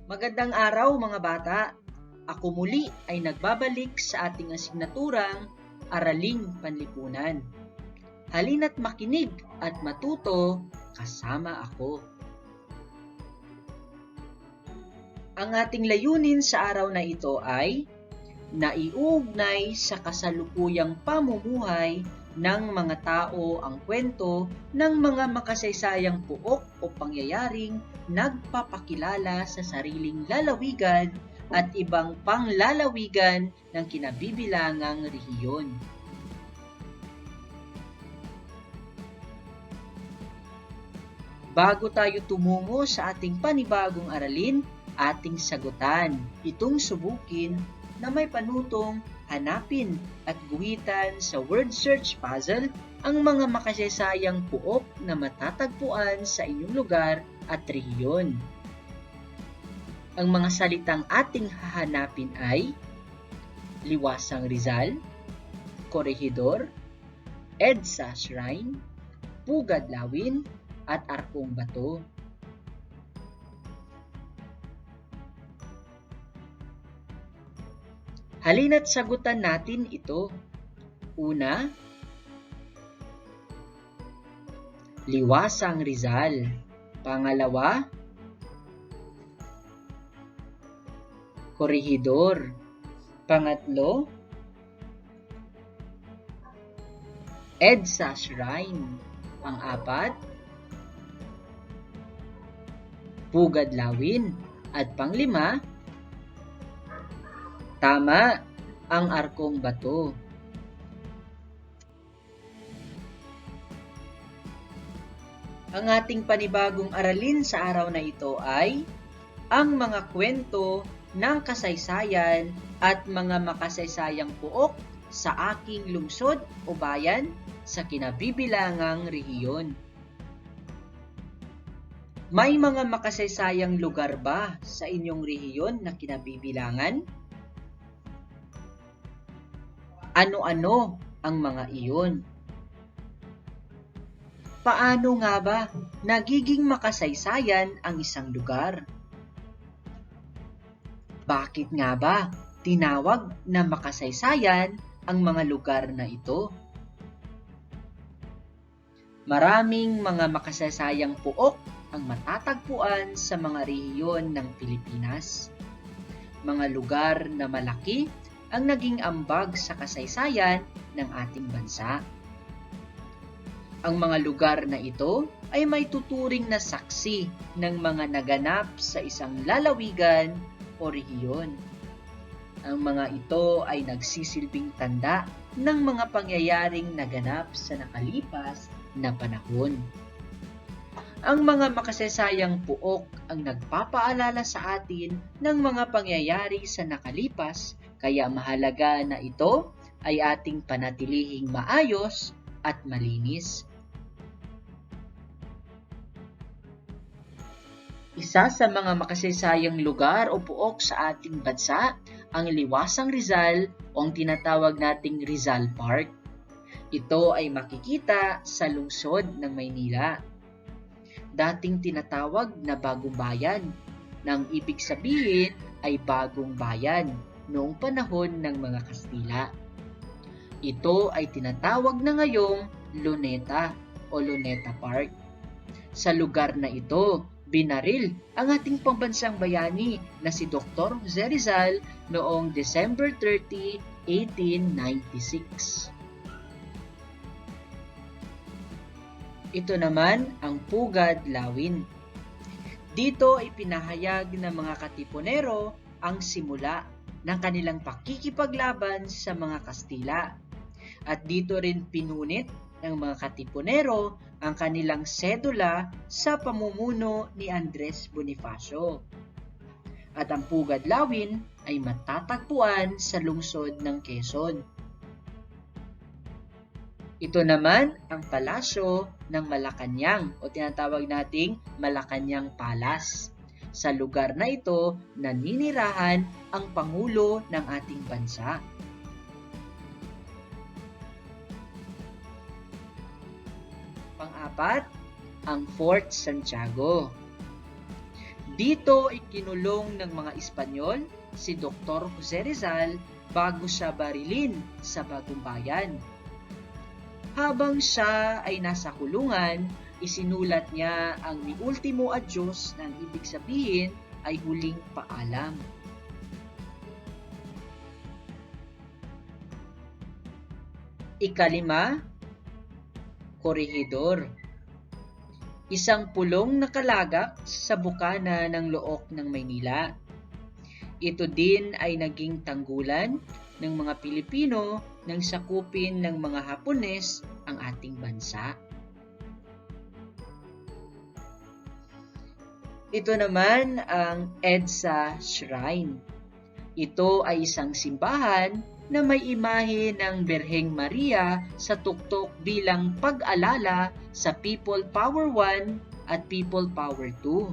Magandang araw mga bata! Ako muli ay nagbabalik sa ating asignaturang Araling Panlipunan. Halina't makinig at matuto kasama ako. Ang ating layunin sa araw na ito ay naiuugnay sa kasalukuyang pamumuhay ng mga tao ang kwento ng mga makasaysayang puok o pangyayaring nagpapakilala sa sariling lalawigan at ibang panglalawigan ng kinabibilangang rehiyon. Bago tayo tumungo sa ating panibagong aralin, ating sagutan itong subukin na may panutong hanapin at guhitan sa word search puzzle ang mga makasaysayang puok na matatagpuan sa inyong lugar at rehiyon. Ang mga salitang ating hahanapin ay Liwasang Rizal, Corregidor, EDSA Shrine, Pugad Lawin, at Arkong Bato. Halina't sagutan natin ito. Una, Liwasang Rizal. Pangalawa, Corregidor. Pangatlo, EDSA Shrine. Pang-apat, Pugad Lawin. At panglima, tama, ang Arkong Bato. Ang ating panibagong aralin sa araw na ito ay ang mga kwento ng kasaysayan at mga makasaysayang puok sa aking lungsod o bayan sa kinabibilangang rehiyon. May mga makasaysayang lugar ba sa inyong rehiyon na kinabibilangan? Ano-ano ang mga iyon? Paano nga ba nagiging makasaysayan ang isang lugar? Bakit nga ba tinawag na makasaysayan ang mga lugar na ito? Maraming mga makasaysayang puok ang matatagpuan sa mga rehiyon ng Pilipinas. Mga lugar na malaki ang naging ambag sa kasaysayan ng ating bansa. Ang mga lugar na ito ay may tuturing na saksi ng mga naganap sa isang lalawigan o rehiyon. Ang mga ito ay nagsisilbing tanda ng mga pangyayaring naganap sa nakalipas na panahon. Ang mga makasaysayang puok ang nagpapaalala sa atin ng mga pangyayari sa nakalipas, kaya mahalaga na ito ay ating panatilihing maayos at malinis. Isa sa mga makasaysayang lugar o puok sa ating bansa ang Liwasang Rizal o ang tinatawag nating Rizal Park. Ito ay makikita sa lungsod ng Maynila. Dating tinatawag na Bagong Bayan, nang ibig sabihin ay Bagong Bayan noong panahon ng mga Kastila. Ito ay tinatawag na ngayong Luneta o Luneta Park. Sa lugar na ito, binaril ang ating pambansang bayani na si Dr. Jose Rizal noong December 30, 1896. Ito naman ang Pugad Lawin. Dito ay pinahayag ng mga Katipunero ang simula ng kanilang pakikipaglaban sa mga Kastila. At dito rin pinunit ng mga Katipunero ang kanilang sedula sa pamumuno ni Andres Bonifacio. At ang Pugad Lawin ay matatagpuan sa lungsod ng Quezon. Ito naman ang palasyo ng Malacanang o tinatawag nating Malacanang Palace. Sa lugar na ito, naninirahan ang Pangulo ng ating bansa. Pang-apat, ang Fort Santiago. Dito ikinulong ng mga Espanyol si Dr. Jose Rizal bago siya barilin sa Bagong Bayan. Habang siya ay nasa kulungan, isinulat niya ang Mi Ultimo Adios na ang ibig sabihin ay huling paalam. Ikalima, Corregidor. Isang pulong nakalagak sa bukana ng Look ng Maynila. Ito din ay naging tanggulan ng mga Pilipino nang sakupin ng mga Hapones ang ating bansa. Ito naman ang EDSA Shrine. Ito ay isang simbahan na may imahe ng Birheng Maria sa tuktok bilang pag-alala sa People Power 1 at People Power 2.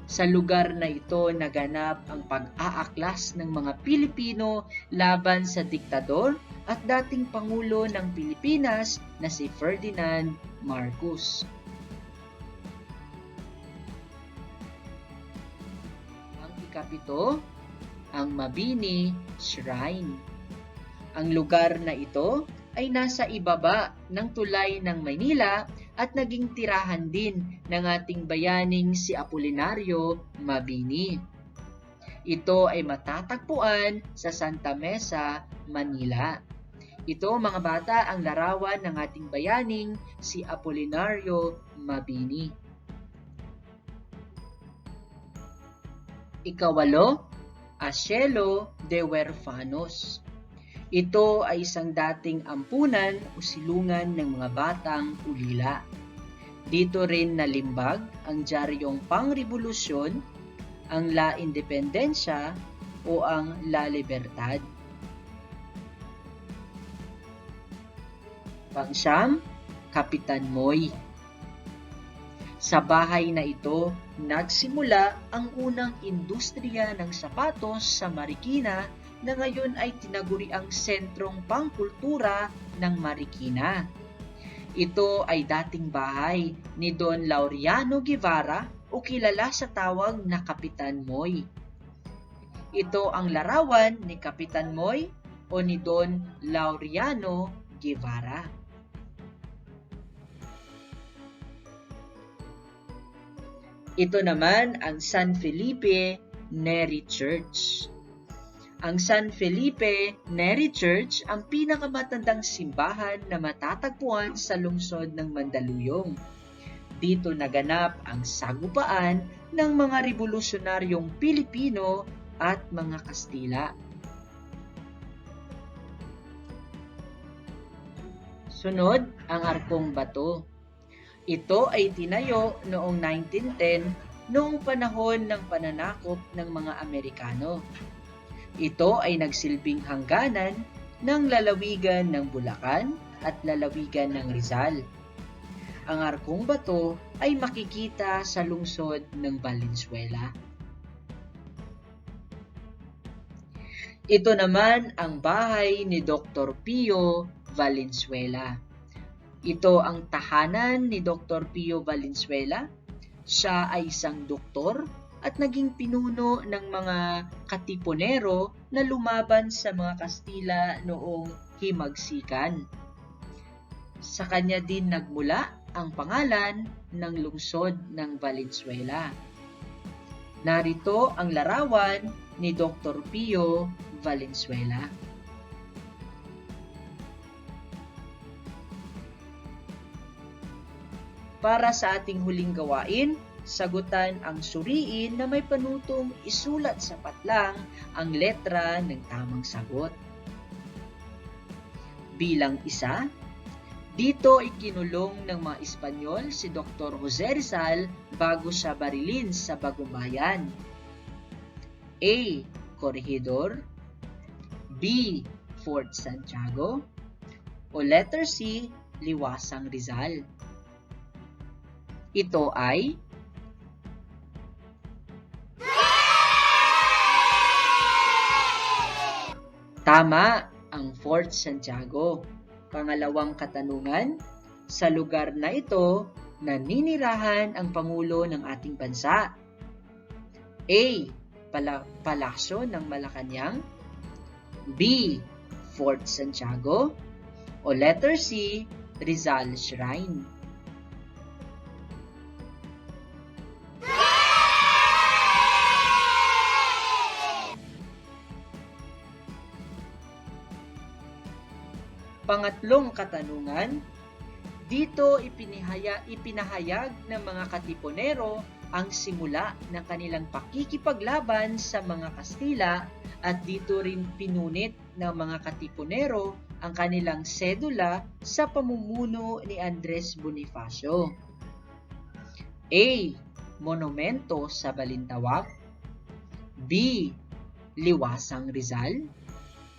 Sa lugar na ito naganap ang pag-aaklas ng mga Pilipino laban sa diktador at dating Pangulo ng Pilipinas na si Ferdinand Marcos. Ang ikapito, ang Mabini Shrine. Ang lugar na ito ay nasa ibaba ng tulay ng Maynila at naging tirahan din ng ating bayaning si Apolinario Mabini. Ito ay matatagpuan sa Santa Mesa, Manila. Ito, mga bata, ang larawan ng ating bayaning si Apolinario Mabini. Ikawalo, Asilo de Huerfanos. Ito ay isang dating ampunan o silungan ng mga batang ulila. Dito rin nalimbag ang diyaryong pangrevolusyon, ang La Independencia o ang La Libertad. Pangsyam, Kapitan Moy. Sa bahay na ito, nagsimula ang unang industriya ng sapatos sa Marikina na ngayon ay tinaguriang sentrong pangkultura ng Marikina. Ito ay dating bahay ni Don Laureano Guevara o kilala sa tawag na Kapitan Moy. Ito ang larawan ni Kapitan Moy o ni Don Laureano Guevara. Ito naman ang San Felipe Neri Church. Ang San Felipe Neri Church ang pinakamatandang simbahan na matatagpuan sa lungsod ng Mandaluyong. Dito naganap ang sagupaan ng mga revolusyonaryong Pilipino at mga Kastila. Sunod, ang Arkong Bato. Ito ay tinayo noong 1910 noong panahon ng pananakop ng mga Amerikano. Ito ay nagsilbing hangganan ng lalawigan ng Bulacan at lalawigan ng Rizal. Ang Arkong Bato ay makikita sa lungsod ng Valenzuela. Ito naman ang bahay ni Dr. Pio Valenzuela. Ito ang tahanan ni Dr. Pio Valenzuela. Siya ay isang doktor at naging pinuno ng mga katipunero na lumaban sa mga Kastila noong himagsikan. Sa kanya din nagmula ang pangalan ng lungsod ng Valenzuela. Narito ang larawan ni Dr. Pio Valenzuela. Para sa ating huling gawain, sagutan ang suriin na may panutong isulat sa patlang ang letra ng tamang sagot. Bilang isa, dito ikinulong ng mga Espanyol si Dr. Jose Rizal bago siya barilin sa Bagong Bayan. A. Corregidor. B. Fort Santiago. O letter C. Liwasang Rizal. Ito ay tama ang Fort Santiago. Pangalawang katanungan, sa lugar na ito naninirahan ang Pangulo ng ating bansa. A. Palasyo ng Malacanang, B. Fort Santiago, o letter C. Rizal Shrine. Pangatlong katanungan, dito ipinahayag ng mga Katipunero ang simula ng kanilang pakikipaglaban sa mga Kastila at dito rin pinunit ng mga Katipunero ang kanilang sedula sa pamumuno ni Andres Bonifacio. A. Monumento sa Balintawak, B. Liwasang Rizal,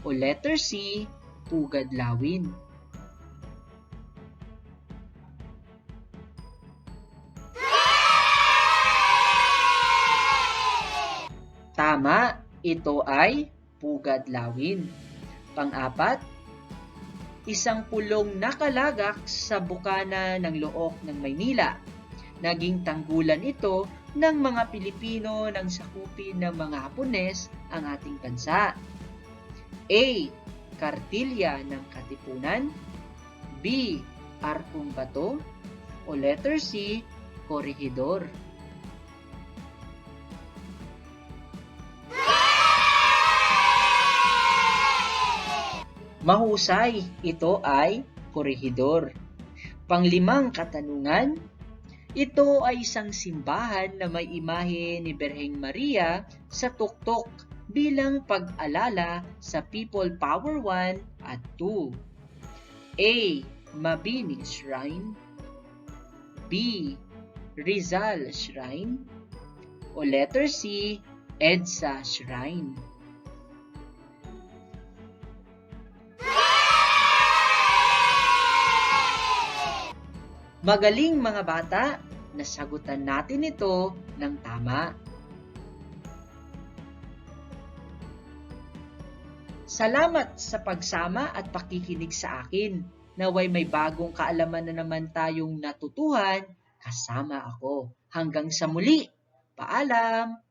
o letter C. Pugad Lawin. Tama, ito ay Pugad Lawin. Pang-apat, isang pulong nakalagak sa bukana ng Look ng Maynila. Naging tanggulan ito ng mga Pilipino nang sakupin ng mga Hapones ang ating bansa. A. Kartilya ng Katipunan, B. Arkong Bato, o letter C. Corregidor. Mahusay, ito ay Corregidor. Panglimang katanungan, ito ay isang simbahan na may imahe ni Birheng Maria sa tuktok bilang pag-alala sa People Power 1 at 2. A. Mabini Shrine, B. Rizal Shrine, o letter C. EDSA Shrine. Magaling mga bata, nasagutan natin ito ng tama. Salamat sa pagsama at pakikinig sa akin. Naway may bagong kaalaman na naman tayong natutuhan kasama ako. Hanggang sa muli. Paalam!